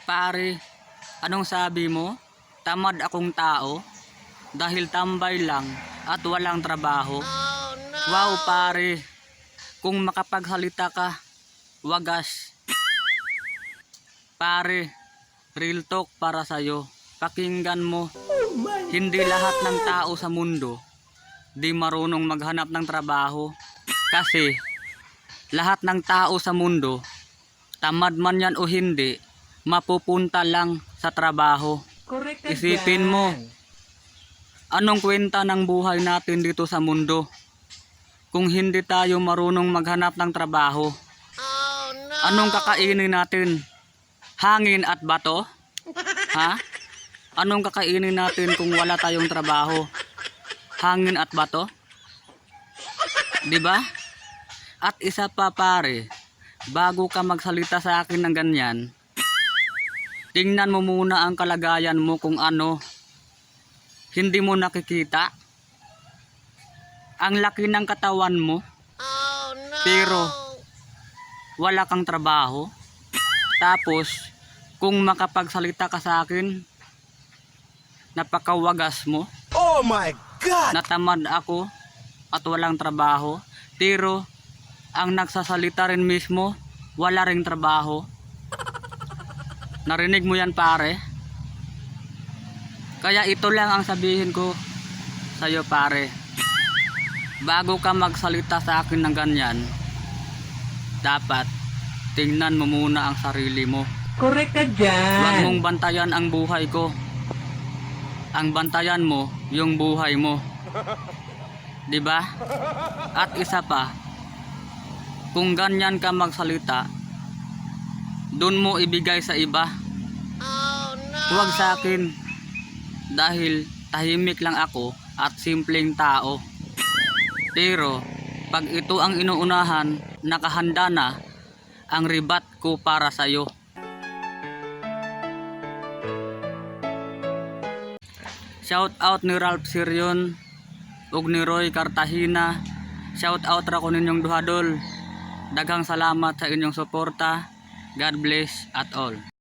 Pare, anong sabi mo? Tamad akong tao dahil tambay lang at walang trabaho. Wow pare, kung makapagsalita ka, wagas. Pare, real talk para sa'yo. Pakinggan mo, hindi lahat ng tao sa mundo di marunong maghanap ng trabaho. Kasi lahat ng tao sa mundo, tamad man yan o hindi, mapupunta lang sa trabaho. Isipin mo, anong kwenta ng buhay natin dito sa mundo kung hindi tayo marunong maghanap ng trabaho? Anong kakainin natin? Hangin at bato? Ha? Anong kakainin natin kung wala tayong trabaho? Hangin at bato? 'Di ba? At isa pa pare, bago ka magsalita sa akin ng ganyan, tingnan mo muna ang kalagayan mo kung ano. Hindi mo nakikita? Ang laki ng katawan mo, pero wala kang trabaho. Tapos, kung makapagsalita ka sa akin, napakawagas mo. Oh my God! Natamad ako at walang trabaho, pero ang nagsasalita rin mismo, wala ring trabaho. Narinig mo yan pare? Kaya ito lang ang sabihin ko sa'yo pare. Bago ka magsalita sa akin ng ganyan, dapat tingnan mo muna ang sarili mo. Correct ka dyan. Huwag mong bantayan ang buhay ko. Ang bantayan mo, yung buhay mo. 'Di ba? At isa pa, kung ganyan ka magsalita, doon mo ibigay sa iba. Huwag sa akin, dahil tahimik lang ako at simpleng tao. Pero pag ito ang inuunahan, nakahanda na ang ribat ko para sa'yo. Shout out ni Ralph Sirion ug ni Roy Cartagena. Shout out ra ko ninyong duha dol. Daghang salamat sa inyong suporta. God bless at all.